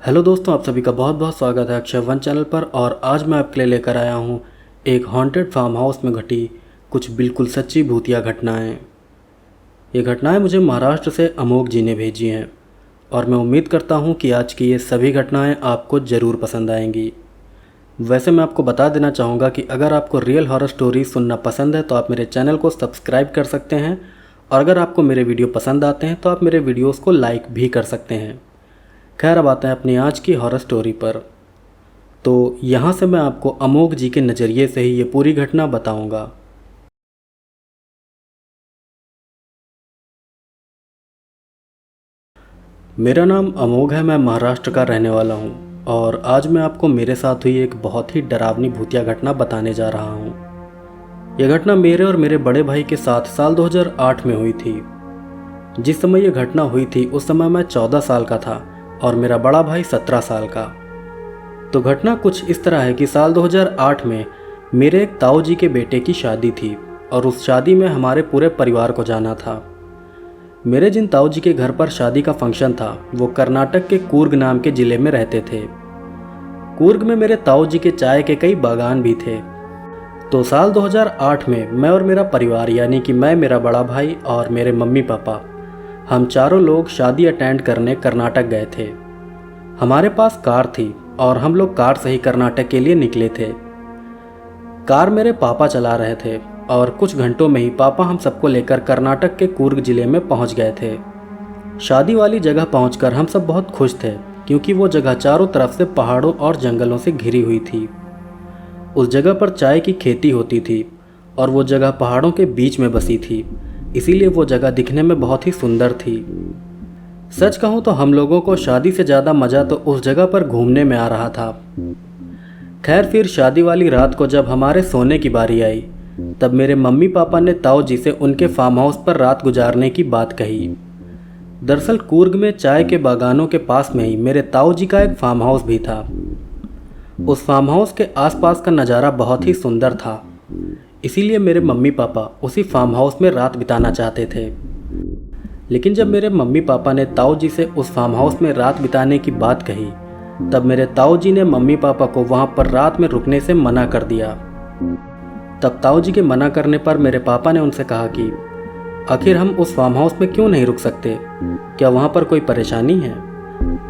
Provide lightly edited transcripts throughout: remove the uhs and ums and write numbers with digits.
Hello दोस्तों, आप सभी का बहुत बहुत स्वागत है अक्षय वन चैनल पर। और आज मैं आपके लिए लेकर आया हूँ एक हॉन्टेड फार्म हाउस में घटी कुछ बिल्कुल सच्ची भूतिया घटनाएं। ये घटनाएं मुझे महाराष्ट्र से अमोघ जी ने भेजी हैं और मैं उम्मीद करता हूँ कि आज की ये सभी घटनाएं आपको ज़रूर पसंद आएंगी। वैसे मैं आपको बता देना चाहूँगा कि अगर आपको रियल हॉरर स्टोरी सुनना पसंद है तो आप मेरे चैनल को सब्सक्राइब कर सकते हैं, और अगर आपको मेरे वीडियो पसंद आते हैं तो आप मेरे वीडियोज़ को लाइक भी कर सकते हैं। खैर, अब आते हैं अपनी आज की हॉरर स्टोरी पर। तो यहाँ से मैं आपको अमोघ जी के नज़रिए से ही ये पूरी घटना बताऊंगा। मेरा नाम अमोघ है, मैं महाराष्ट्र का रहने वाला हूँ और आज मैं आपको मेरे साथ हुई एक बहुत ही डरावनी भूतिया घटना बताने जा रहा हूँ। यह घटना मेरे और मेरे बड़े भाई के साथ साल 2008 में हुई थी। जिस समय यह घटना हुई थी उस समय मैं 14 साल का था और मेरा बड़ा भाई 17 साल का। तो घटना कुछ इस तरह है कि साल 2008 में मेरे एक ताऊ जी के बेटे की शादी थी और उस शादी में हमारे पूरे परिवार को जाना था। मेरे जिन ताऊ जी के घर पर शादी का फंक्शन था वो कर्नाटक के कूर्ग नाम के ज़िले में रहते थे। कूर्ग में मेरे ताऊ जी के चाय के कई बागान भी थे। तो साल 2008 में मैं और मेरा परिवार, यानी कि मैं, मेरा बड़ा भाई और मेरे मम्मी पापा, हम चारों लोग शादी अटेंड करने कर्नाटक गए थे। हमारे पास कार थी और हम लोग कार से ही कर्नाटक के लिए निकले थे। कार मेरे पापा चला रहे थे और कुछ घंटों में ही पापा हम सबको लेकर कर्नाटक के कूर्ग जिले में पहुंच गए थे। शादी वाली जगह पहुंचकर हम सब बहुत खुश थे क्योंकि वो जगह चारों तरफ से पहाड़ों और जंगलों से घिरी हुई थी। उस जगह पर चाय की खेती होती थी और वो जगह पहाड़ों के बीच में बसी थी, इसीलिए वो जगह दिखने में बहुत ही सुंदर थी। सच कहूँ तो हम लोगों को शादी से ज़्यादा मज़ा तो उस जगह पर घूमने में आ रहा था। खैर, फिर शादी वाली रात को जब हमारे सोने की बारी आई तब मेरे मम्मी पापा ने ताऊ जी से उनके फार्म हाउस पर रात गुजारने की बात कही। दरअसल कूर्ग में चाय के बागानों के पास में ही मेरे ताऊ जी का एक फार्म हाउस भी था। उस फार्म हाउस के आसपास का नज़ारा बहुत ही सुंदर था, इसीलिए मेरे मम्मी पापा उसी फार्म हाउस में रात बिताना चाहते थे। लेकिन जब मेरे मम्मी पापा ने ताऊ जी से उस फार्म हाउस में रात बिताने की बात कही तब मेरे ताऊ जी ने मम्मी पापा को वहाँ पर रात में रुकने से मना कर दिया। तब ताऊ जी के मना करने पर मेरे पापा ने उनसे कहा कि आखिर हम उस फार्म हाउस में क्यों नहीं रुक सकते, क्या वहाँ पर कोई परेशानी है।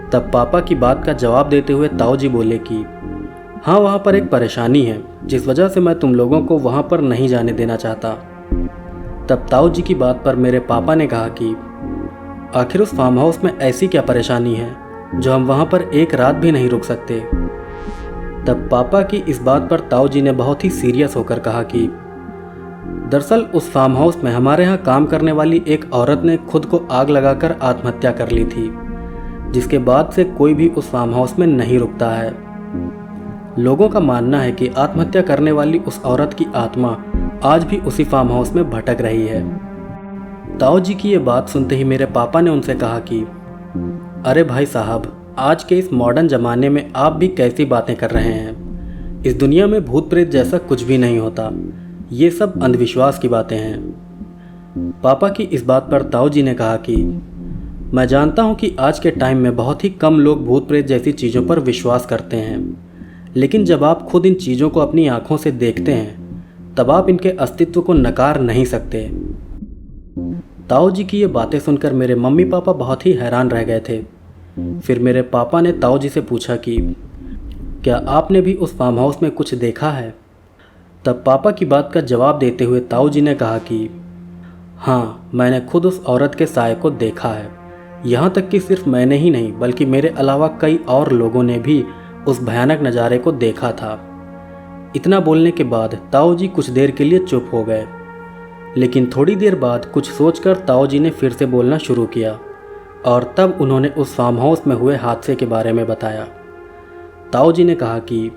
तब पापा की बात का जवाब देते हुए ताऊ जी बोले कि हाँ, वहाँ पर एक परेशानी है जिस वजह से मैं तुम लोगों को वहाँ पर नहीं जाने देना चाहता। तब ताऊ जी की बात पर मेरे पापा ने कहा कि आखिर उस फार्म हाउस में ऐसी क्या परेशानी है जो हम वहाँ पर एक रात भी नहीं रुक सकते। तब पापा की इस बात पर ताऊ जी ने बहुत ही सीरियस होकर कहा कि दरअसल उस फार्म हाउस में हमारे यहाँ काम करने वाली एक औरत ने खुद को आग लगाकर आत्महत्या कर ली थी, जिसके बाद से कोई भी उस फार्म हाउस में नहीं रुकता है। लोगों का मानना है कि आत्महत्या करने वाली उस औरत की आत्मा आज भी उसी फार्म हाउस में भटक रही है। ताऊ जी की ये बात सुनते ही मेरे पापा ने उनसे कहा कि अरे भाई साहब, आज के इस मॉडर्न ज़माने में आप भी कैसी बातें कर रहे हैं। इस दुनिया में भूत प्रेत जैसा कुछ भी नहीं होता, ये सब अंधविश्वास की बातें हैं। पापा की इस बात पर ताऊ जी ने कहा कि मैं जानता हूँ कि आज के टाइम में बहुत ही कम लोग भूत प्रेत जैसी चीज़ों पर विश्वास करते हैं, लेकिन जब आप खुद इन चीज़ों को अपनी आंखों से देखते हैं तब आप इनके अस्तित्व को नकार नहीं सकते। ताऊ जी की ये बातें सुनकर मेरे मम्मी पापा बहुत ही हैरान रह गए थे। फिर मेरे पापा ने ताऊ जी से पूछा कि क्या आपने भी उस फार्म हाउस में कुछ देखा है। तब पापा की बात का जवाब देते हुए ताऊ जी ने कहा कि हाँ, मैंने खुद उस औरत के साए को देखा है। यहाँ तक कि सिर्फ मैंने ही नहीं बल्कि मेरे अलावा कई और लोगों ने भी उस भयानक नज़ारे को देखा था। इतना बोलने के बाद ताऊ जी कुछ देर के लिए चुप हो गए, लेकिन थोड़ी देर बाद कुछ सोचकर ताऊ जी ने फिर से बोलना शुरू किया और तब उन्होंने उस फार्म हाउस में हुए हादसे के बारे में बताया। ताऊ जी ने कहा कि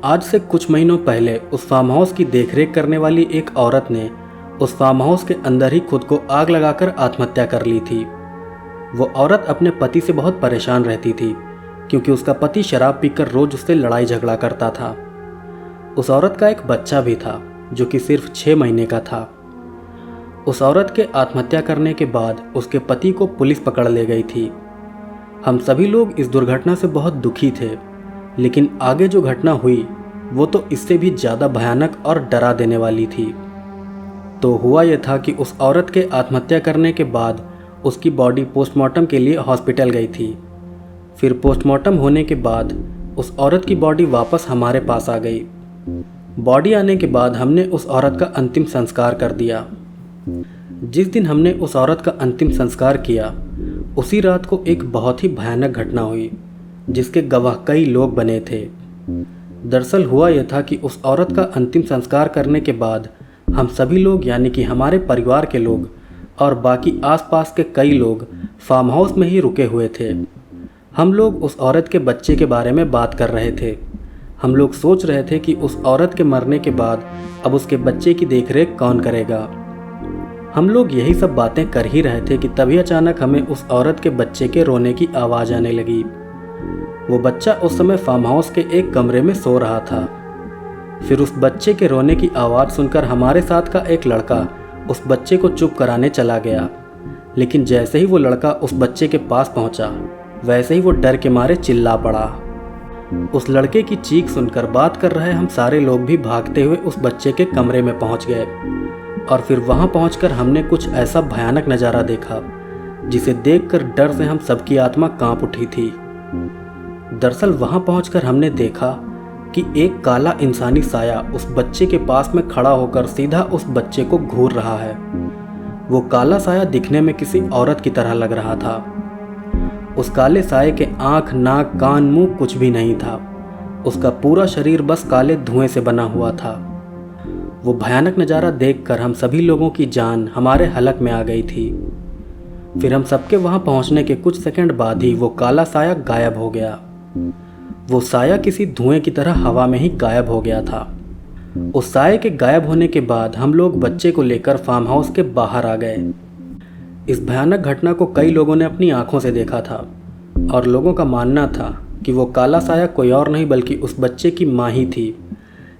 आज से कुछ महीनों पहले उस फार्म हाउस की देखरेख करने वाली एक औरत ने उस फार्म हाउस के अंदर ही खुद को आग लगाकर आत्महत्या कर ली थी। वो औरत अपने पति से बहुत परेशान रहती थी क्योंकि उसका पति शराब पीकर रोज उससे लड़ाई झगड़ा करता था। उस औरत का एक बच्चा भी था जो कि सिर्फ 6 महीने का था। उस औरत के आत्महत्या करने के बाद उसके पति को पुलिस पकड़ ले गई थी हम सभी लोग इस दुर्घटना से बहुत दुखी थे, लेकिन आगे जो घटना हुई वो तो इससे भी ज़्यादा भयानक और डरा देने वाली थी। तो हुआ यह था कि उस औरत के आत्महत्या करने के बाद उसकी बॉडी पोस्टमार्टम के लिए हॉस्पिटल गई थी। फिर पोस्टमार्टम होने के बाद उस औरत की बॉडी वापस हमारे पास आ गई। बॉडी आने के बाद हमने उस औरत का अंतिम संस्कार कर दिया। जिस दिन हमने उस औरत का अंतिम संस्कार किया उसी रात को एक बहुत ही भयानक घटना हुई जिसके गवाह कई लोग बने थे। दरअसल हुआ यह था कि उस औरत का अंतिम संस्कार करने के बाद हम सभी लोग यानी कि हमारे परिवार के लोग और बाकी आसपास के कई लोग फार्म हाउस में ही रुके हुए थे। हम लोग उस औरत के बच्चे के बारे में बात कर रहे थे। हम लोग सोच रहे थे कि उस औरत के मरने के बाद अब उसके बच्चे की देखरेख कौन करेगा। हम लोग यही सब बातें कर ही रहे थे कि तभी अचानक हमें उस औरत के बच्चे के रोने की आवाज़ आने लगी। वो बच्चा उस समय फार्म हाउस के एक कमरे में सो रहा था। फिर उस बच्चे के रोने की आवाज़ सुनकर हमारे साथ का एक लड़का उस बच्चे को चुप कराने चला गया, लेकिन जैसे ही वो लड़का उस बच्चे के पास पहुंचा वैसे ही वो डर के मारे चिल्ला पड़ा। उस लड़के की चीख सुनकर बात कर रहे हम सारे लोग भी भागते हुए उस बच्चे के कमरे में पहुंच गए और फिर वहां पहुंचकर हमने कुछ ऐसा भयानक नज़ारा देखा जिसे देखकर डर से हम सबकी आत्मा कांप उठी थी। दरअसल वहां पहुंचकर हमने देखा कि एक काला इंसानी साया उस बच्चे के पास में खड़ा होकर सीधा उस बच्चे को घूर रहा है। वो काला साया दिखने में किसी औरत की तरह लग रहा था। उस काले साये के आँख, नाक, कान, मुंह कुछ भी नहीं था। उसका पूरा शरीर बस काले धुएं से बना हुआ था। वो भयानक नज़ारा देखकर हम सभी लोगों की जान हमारे हलक में आ गई थी। फिर हम सबके वहाँ पहुँचने के कुछ सेकंड बाद ही वो काला साया गायब हो गया। वो साया किसी धुएं की तरह हवा में ही गायब हो गया था। उस साये के गायब होने के बाद हम लोग बच्चे को लेकर फार्म हाउस के बाहर आ गए। इस भयानक घटना को कई लोगों ने अपनी आंखों से देखा था और लोगों का मानना था कि वो काला साया कोई और नहीं बल्कि उस बच्चे की माँ ही थी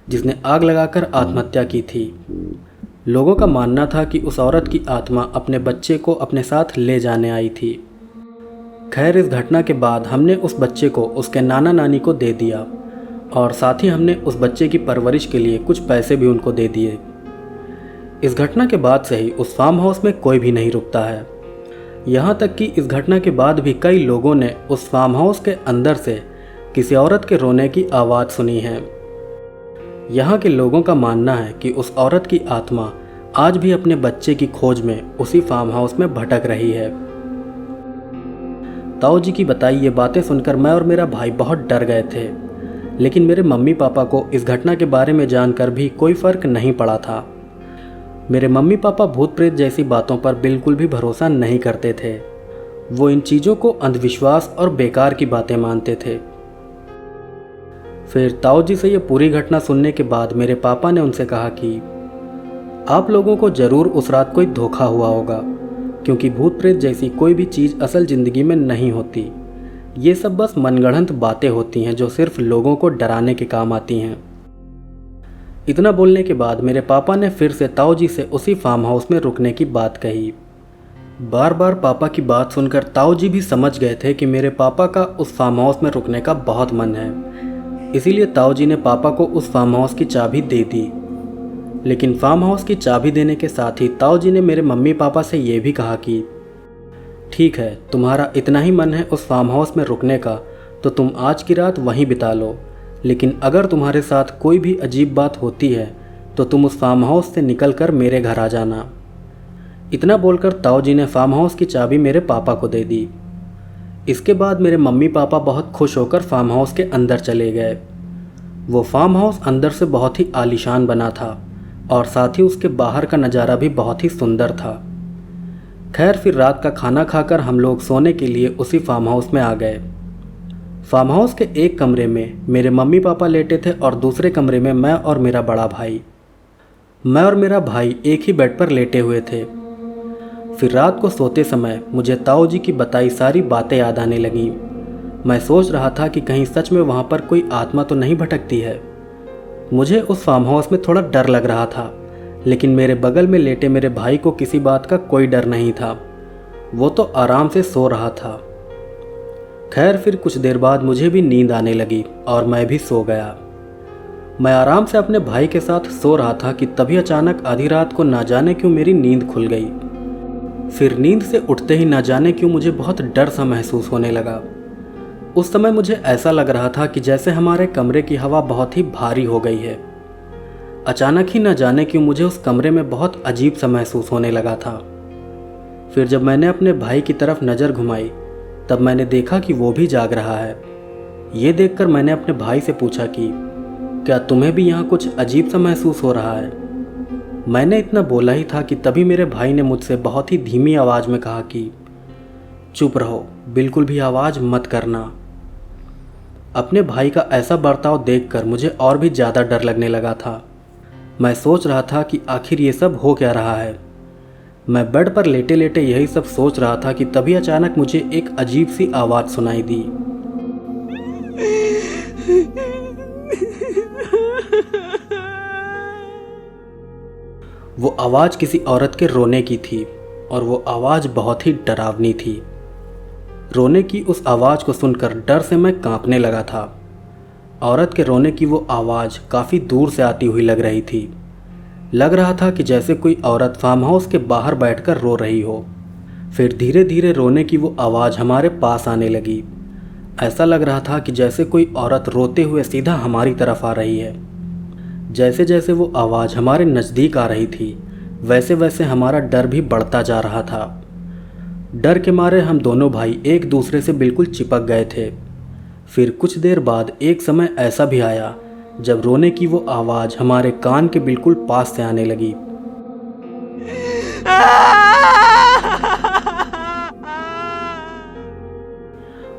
जिसने आग लगाकर आत्महत्या की थी। लोगों का मानना था कि उस औरत की आत्मा अपने बच्चे को अपने साथ ले जाने आई थी। खैर, इस घटना के बाद हमने उस बच्चे को उसके नाना नानी को दे दिया और साथ ही हमने उस बच्चे की परवरिश के लिए कुछ पैसे भी उनको दे दिए। इस घटना के बाद से ही उस फार्म हाउस में कोई भी नहीं रुकता है। यहाँ तक कि इस घटना के बाद भी कई लोगों ने उस फार्म हाउस के अंदर से किसी औरत के रोने की आवाज़ सुनी है। यहाँ के लोगों का मानना है कि उस औरत की आत्मा आज भी अपने बच्चे की खोज में उसी फार्म हाउस में भटक रही है। ताऊ जी की बताई ये बातें सुनकर मैं और मेरा भाई बहुत डर गए थे, लेकिन मेरे मम्मी पापा को इस घटना के बारे में जानकर भी कोई फ़र्क नहीं पड़ा था। मेरे मम्मी पापा भूत प्रेत जैसी बातों पर बिल्कुल भी भरोसा नहीं करते थे। वो इन चीज़ों को अंधविश्वास और बेकार की बातें मानते थे। फिर ताऊ जी से ये पूरी घटना सुनने के बाद मेरे पापा ने उनसे कहा कि आप लोगों को ज़रूर उस रात कोई धोखा हुआ होगा, क्योंकि भूत प्रेत जैसी कोई भी चीज़ असल ज़िंदगी में नहीं होती। ये सब बस मनगढ़ंत बातें होती हैं जो सिर्फ लोगों को डराने के काम आती हैं। इतना बोलने के बाद मेरे पापा ने फिर से ताऊ जी से उसी फार्म हाउस में रुकने की बात कही। बार बार पापा की बात सुनकर ताऊ जी भी समझ गए थे कि मेरे पापा का उस फार्म हाउस में रुकने का बहुत मन है। इसीलिए ताऊ जी ने पापा को उस फार्म हाउस की चाबी दे दी। लेकिन फार्म हाउस की चाबी देने के साथ ही ताऊ जी ने मेरे मम्मी पापा से ये भी कहा कि ठीक है, तुम्हारा इतना ही मन है उस फार्म हाउस में रुकने का तो तुम आज की रात वहीं बिता लो, लेकिन अगर तुम्हारे साथ कोई भी अजीब बात होती है तो तुम उस फार्म हाउस से निकलकर मेरे घर आ जाना। इतना बोलकर ताऊ जी ने फार्म हाउस की चाबी मेरे पापा को दे दी। इसके बाद मेरे मम्मी पापा बहुत खुश होकर फार्म हाउस के अंदर चले गए। वो फार्म हाउस अंदर से बहुत ही आलीशान बना था और साथ ही उसके बाहर का नज़ारा भी बहुत ही सुंदर था। खैर, फिर रात का खाना खाकर हम लोग सोने के लिए उसी फार्म हाउस में आ गए। फार्म हाउस के एक कमरे में मेरे मम्मी पापा लेटे थे और दूसरे कमरे में मैं और मेरा बड़ा भाई। मैं और मेरा भाई एक ही बेड पर लेटे हुए थे। फिर रात को सोते समय मुझे ताऊ जी की बताई सारी बातें याद आने लगीं। मैं सोच रहा था कि कहीं सच में वहाँ पर कोई आत्मा तो नहीं भटकती है। मुझे उस फार्म हाउस में थोड़ा डर लग रहा था, लेकिन मेरे बगल में लेटे मेरे भाई को किसी बात का कोई डर नहीं था। वो तो आराम से सो रहा था। खैर फिर कुछ देर बाद मुझे भी नींद आने लगी और मैं भी सो गया। मैं आराम से अपने भाई के साथ सो रहा था कि तभी अचानक आधी रात को ना जाने क्यों मेरी नींद खुल गई। फिर नींद से उठते ही ना जाने क्यों मुझे बहुत डर सा महसूस होने लगा। उस समय मुझे ऐसा लग रहा था कि जैसे हमारे कमरे की हवा बहुत ही भारी हो गई है। अचानक ही न जाने क्यों मुझे उस कमरे में बहुत अजीब सा महसूस होने लगा था। फिर जब मैंने अपने भाई की तरफ नज़र घुमाई तब मैंने देखा कि वो भी जाग रहा है। ये देखकर मैंने अपने भाई से पूछा कि क्या तुम्हें भी यहाँ कुछ अजीब सा महसूस हो रहा है। मैंने इतना बोला ही था कि तभी मेरे भाई ने मुझसे बहुत ही धीमी आवाज़ में कहा कि चुप रहो, बिल्कुल भी आवाज़ मत करना। अपने भाई का ऐसा बर्ताव देखकर मुझे और भी ज़्यादा डर लगने लगा था। मैं सोच रहा था कि आखिर ये सब हो क्या रहा है। मैं बेड पर लेटे लेटे यही सब सोच रहा था कि तभी अचानक मुझे एक अजीब सी आवाज़ सुनाई दी। वो आवाज़ किसी औरत के रोने की थी और वो आवाज़ बहुत ही डरावनी थी। रोने की उस आवाज़ को सुनकर डर से मैं कांपने लगा था। औरत के रोने की वो आवाज़ काफ़ी दूर से आती हुई लग रही थी। लग रहा था कि जैसे कोई औरत फार्म हाउस के बाहर बैठकर रो रही हो। फिर धीरे धीरे रोने की वो आवाज़ हमारे पास आने लगी। ऐसा लग रहा था कि जैसे कोई औरत रोते हुए सीधा हमारी तरफ आ रही है। जैसे जैसे वो आवाज़ हमारे नज़दीक आ रही थी वैसे वैसे हमारा डर भी बढ़ता जा रहा था। डर के मारे हम दोनों भाई एक दूसरे से बिल्कुल चिपक गए थे। फिर कुछ देर बाद एक समय ऐसा भी आया जब रोने की वो आवाज़ हमारे कान के बिल्कुल पास से आने लगी।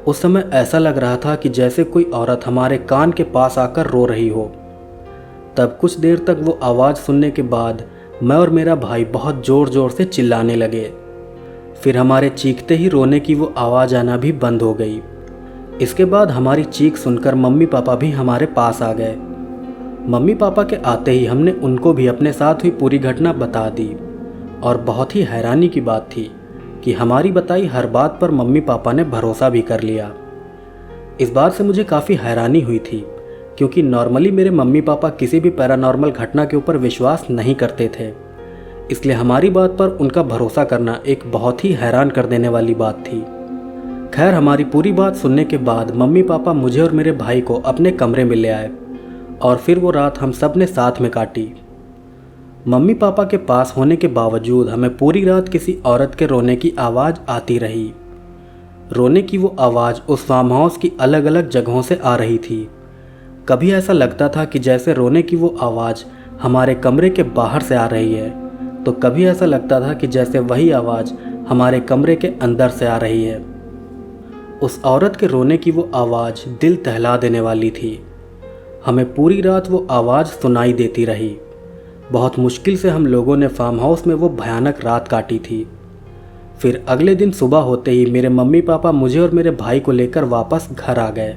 उस समय ऐसा लग रहा था कि जैसे कोई औरत हमारे कान के पास आकर रो रही हो। तब कुछ देर तक वो आवाज़ सुनने के बाद मैं और मेरा भाई बहुत ज़ोर ज़ोर से चिल्लाने लगे। फिर हमारे चीखते ही रोने की वो आवाज़ आना भी बंद हो गई। इसके बाद हमारी चीख सुनकर मम्मी पापा भी हमारे पास आ गए। मम्मी पापा के आते ही हमने उनको भी अपने साथ हुई पूरी घटना बता दी और बहुत ही हैरानी की बात थी कि हमारी बताई हर बात पर मम्मी पापा ने भरोसा भी कर लिया। इस बात से मुझे काफ़ी हैरानी हुई थी क्योंकि नॉर्मली मेरे मम्मी पापा किसी भी पैरानॉर्मल घटना के ऊपर विश्वास नहीं करते थे। इसलिए हमारी बात पर उनका भरोसा करना एक बहुत ही हैरान कर देने वाली बात थी। खैर हमारी पूरी बात सुनने के बाद मम्मी पापा मुझे और मेरे भाई को अपने कमरे में ले आए और फिर वो रात हम सब ने साथ में काटी। मम्मी पापा के पास होने के बावजूद हमें पूरी रात किसी औरत के रोने की आवाज़ आती रही। रोने की वो आवाज़ उस फार्म हाउस की अलग अलग जगहों से आ रही थी। कभी ऐसा लगता था कि जैसे रोने की वो आवाज़ हमारे कमरे के बाहर से आ रही है, तो कभी ऐसा लगता था कि जैसे वही आवाज़ हमारे कमरे के अंदर से आ रही है। उस औरत के रोने की वो आवाज़ दिल दहला देने वाली थी। हमें पूरी रात वो आवाज़ सुनाई देती रही। बहुत मुश्किल से हम लोगों ने फार्म हाउस में वो भयानक रात काटी थी। फिर अगले दिन सुबह होते ही मेरे मम्मी पापा मुझे और मेरे भाई को लेकर वापस घर आ गए।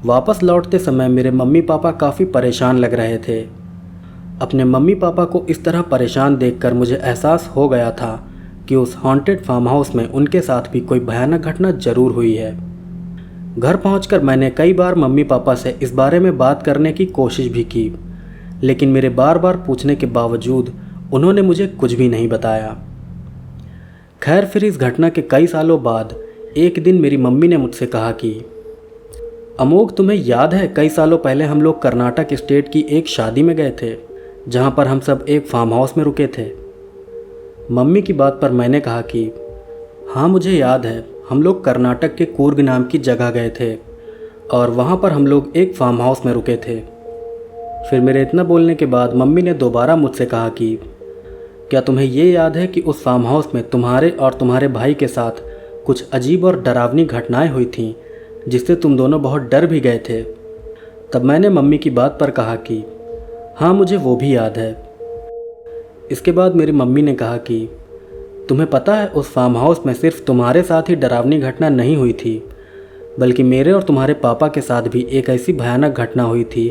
वापस लौटते समय मेरे मम्मी पापा काफ़ी परेशान लग रहे थे। अपने मम्मी पापा को इस तरह परेशान देखकर मुझे एहसास हो गया था कि उस हॉन्टेड फार्म हाउस में उनके साथ भी कोई भयानक घटना जरूर हुई है। घर पहुंचकर मैंने कई बार मम्मी पापा से इस बारे में बात करने की कोशिश भी की, लेकिन मेरे बार बार पूछने के बावजूद उन्होंने मुझे कुछ भी नहीं बताया। खैर फिर इस घटना के कई सालों बाद एक दिन मेरी मम्मी ने मुझसे कहा कि अमोघ, तुम्हें याद है कई सालों पहले हम लोग कर्नाटक स्टेट की एक शादी में गए थे जहाँ पर हम सब एक फार्म हाउस में रुके थे। मम्मी की बात पर मैंने कहा कि हाँ मुझे याद है, हम लोग कर्नाटक के कूर्ग नाम की जगह गए थे और वहाँ पर हम लोग एक फार्म हाउस में रुके थे। फिर मेरे इतना बोलने के बाद मम्मी ने दोबारा मुझसे कहा कि क्या तुम्हें ये याद है कि उस फार्म हाउस में तुम्हारे और तुम्हारे भाई के साथ कुछ अजीब और डरावनी घटनाएं हुई थीं जिससे तुम दोनों बहुत डर भी गए थे। तब मैंने मम्मी की बात पर कहा कि हाँ मुझे वो भी याद है। इसके बाद मेरी मम्मी ने कहा कि तुम्हें पता है उस फार्म हाउस में सिर्फ तुम्हारे साथ ही डरावनी घटना नहीं हुई थी, बल्कि मेरे और तुम्हारे पापा के साथ भी एक ऐसी भयानक घटना हुई थी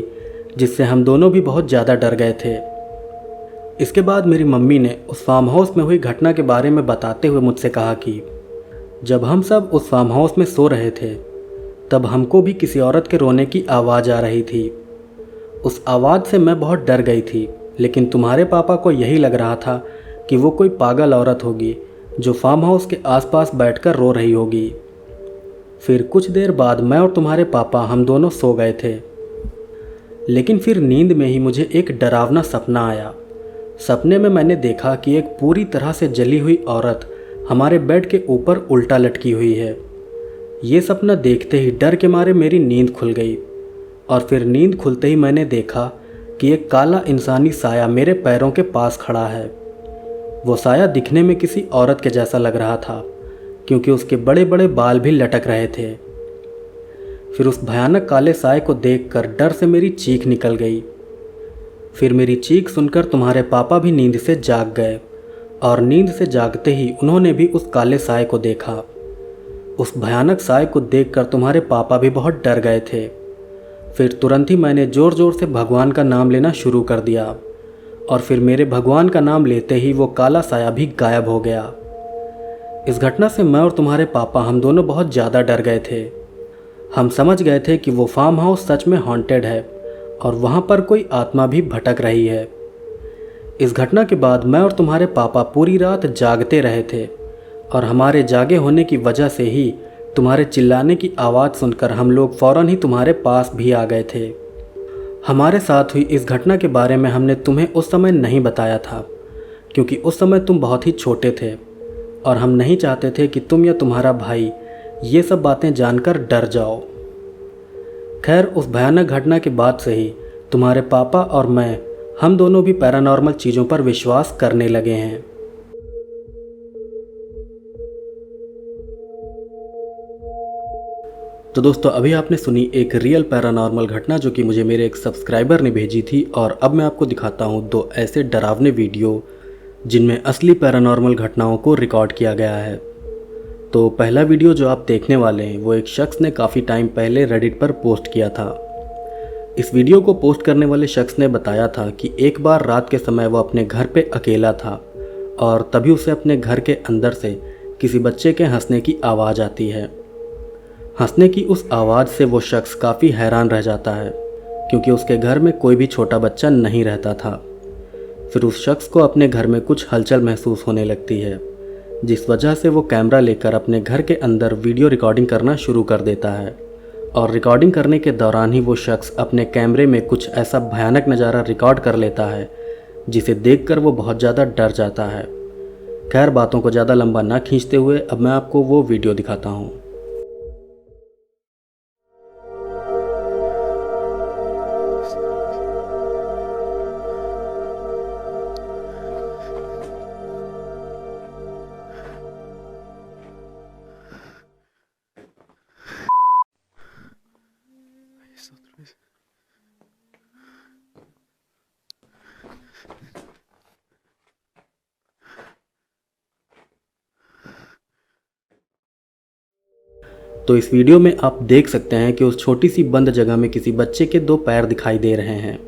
जिससे हम दोनों भी बहुत ज़्यादा डर गए थे। इसके बाद मेरी मम्मी ने उस फार्म हाउस में हुई घटना के बारे में बताते हुए मुझसे कहा कि जब हम सब उस फार्म हाउस में सो रहे थे तब हमको भी किसी औरत के रोने की आवाज़ आ रही थी। उस आवाज़ से मैं बहुत डर गई थी, लेकिन तुम्हारे पापा को यही लग रहा था कि वो कोई पागल औरत होगी जो फार्म हाउस के आसपास बैठकर रो रही होगी। फिर कुछ देर बाद मैं और तुम्हारे पापा हम दोनों सो गए थे, लेकिन फिर नींद में ही मुझे एक डरावना सपना आया। सपने में मैंने देखा कि एक पूरी तरह से जली हुई औरत हमारे बेड के ऊपर उल्टा लटकी हुई है। ये सपना देखते ही डर के मारे मेरी नींद खुल गई, और फिर नींद खुलते ही मैंने देखा कि एक काला इंसानी साया मेरे पैरों के पास खड़ा है। वो साया दिखने में किसी औरत के जैसा लग रहा था, क्योंकि उसके बड़े बड़े बाल भी लटक रहे थे। फिर उस भयानक काले साए को देखकर डर से मेरी चीख निकल गई। फिर मेरी चीख सुनकर तुम्हारे पापा भी नींद से जाग गए, और नींद से जागते ही उन्होंने भी उस काले साए को देखा। उस भयानक साए को देखकर तुम्हारे पापा भी बहुत डर गए थे। फिर तुरंत ही मैंने ज़ोर ज़ोर से भगवान का नाम लेना शुरू कर दिया, और फिर मेरे भगवान का नाम लेते ही वो काला साया भी गायब हो गया। इस घटना से मैं और तुम्हारे पापा हम दोनों बहुत ज़्यादा डर गए थे। हम समझ गए थे कि वो फार्म हाउस सच में हॉन्टेड है और वहाँ पर कोई आत्मा भी भटक रही है। इस घटना के बाद मैं और तुम्हारे पापा पूरी रात जागते रहे थे, और हमारे जागे होने की वजह से ही तुम्हारे चिल्लाने की आवाज़ सुनकर हम लोग फ़ौरन ही तुम्हारे पास भी आ गए थे। हमारे साथ हुई इस घटना के बारे में हमने तुम्हें उस समय नहीं बताया था, क्योंकि उस समय तुम बहुत ही छोटे थे और हम नहीं चाहते थे कि तुम या तुम्हारा भाई ये सब बातें जानकर डर जाओ। खैर, उस भयानक घटना के बाद से ही तुम्हारे पापा और मैं हम दोनों भी पैरानॉर्मल चीज़ों पर विश्वास करने लगे हैं। तो दोस्तों, अभी आपने सुनी एक रियल पैरानॉर्मल घटना जो कि मुझे मेरे एक सब्सक्राइबर ने भेजी थी, और अब मैं आपको दिखाता हूँ दो ऐसे डरावने वीडियो जिनमें असली पैरानॉर्मल घटनाओं को रिकॉर्ड किया गया है। तो पहला वीडियो जो आप देखने वाले हैं वो एक शख्स ने काफ़ी टाइम पहले रेडिट पर पोस्ट किया था। इस वीडियो को पोस्ट करने वाले शख्स ने बताया था कि एक बार रात के समय वो अपने घर पे अकेला था, और तभी उसे अपने घर के अंदर से किसी बच्चे के हंसने की आवाज़ आती है। हंसने की उस आवाज़ से वो शख्स काफ़ी हैरान रह जाता है, क्योंकि उसके घर में कोई भी छोटा बच्चा नहीं रहता था। फिर उस शख्स को अपने घर में कुछ हलचल महसूस होने लगती है, जिस वजह से वो कैमरा लेकर अपने घर के अंदर वीडियो रिकॉर्डिंग करना शुरू कर देता है। और रिकॉर्डिंग करने के दौरान ही वो शख्स अपने कैमरे में कुछ ऐसा भयानक नज़ारा रिकॉर्ड कर लेता है जिसे देखकर वो बहुत ज़्यादा डर जाता है। खैर, बातों को ज़्यादा लंबा ना खींचते हुए अब मैं आपको वो वीडियो दिखाता हूँ। तो इस वीडियो में आप देख सकते हैं कि उस छोटी सी बंद जगह में किसी बच्चे के दो पैर दिखाई दे रहे हैं,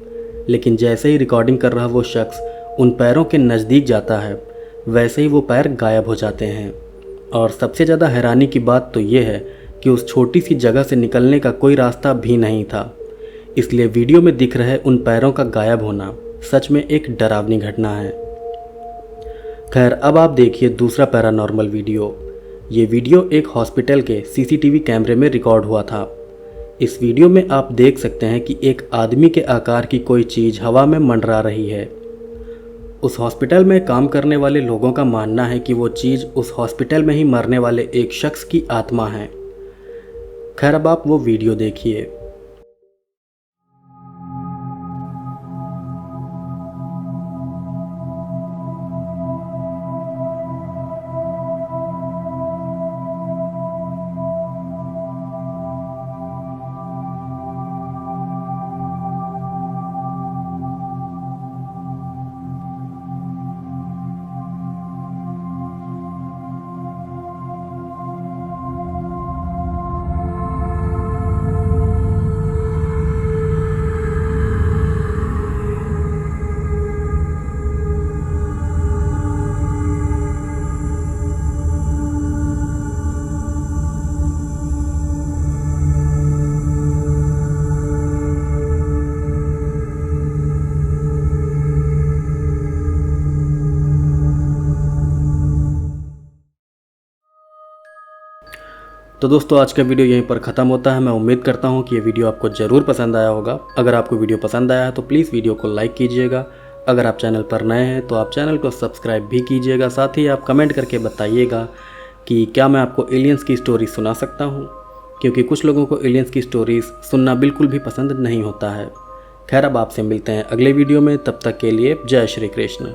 लेकिन जैसे ही रिकॉर्डिंग कर रहा वो शख्स उन पैरों के नज़दीक जाता है, वैसे ही वो पैर गायब हो जाते हैं। और सबसे ज़्यादा हैरानी की बात तो ये है कि उस छोटी सी जगह से निकलने का कोई रास्ता भी नहीं था, इसलिए वीडियो में दिख रहे उन पैरों का गायब होना सच में एक डरावनी घटना है। खैर, अब आप देखिए दूसरा पैरानॉर्मल वीडियो। ये वीडियो एक हॉस्पिटल के सीसीटीवी कैमरे में रिकॉर्ड हुआ था। इस वीडियो में आप देख सकते हैं कि एक आदमी के आकार की कोई चीज़ हवा में मंडरा रही है। उस हॉस्पिटल में काम करने वाले लोगों का मानना है कि वो चीज़ उस हॉस्पिटल में ही मरने वाले एक शख्स की आत्मा है। खैर, अब आप वो वीडियो देखिए। तो दोस्तों आज का वीडियो यहीं पर ख़त्म होता है। मैं उम्मीद करता हूँ कि ये वीडियो आपको ज़रूर पसंद आया होगा। अगर आपको वीडियो पसंद आया है तो प्लीज़ वीडियो को लाइक कीजिएगा। अगर आप चैनल पर नए हैं तो आप चैनल को सब्सक्राइब भी कीजिएगा। साथ ही आप कमेंट करके बताइएगा कि क्या मैं आपको एलियंस की स्टोरी सुना सकता हूँ, क्योंकि कुछ लोगों को एलियंस की स्टोरीज सुनना बिल्कुल भी पसंद नहीं होता है। खैर अब आपसे मिलते हैं अगले वीडियो में, तब तक के लिए जय श्री कृष्ण।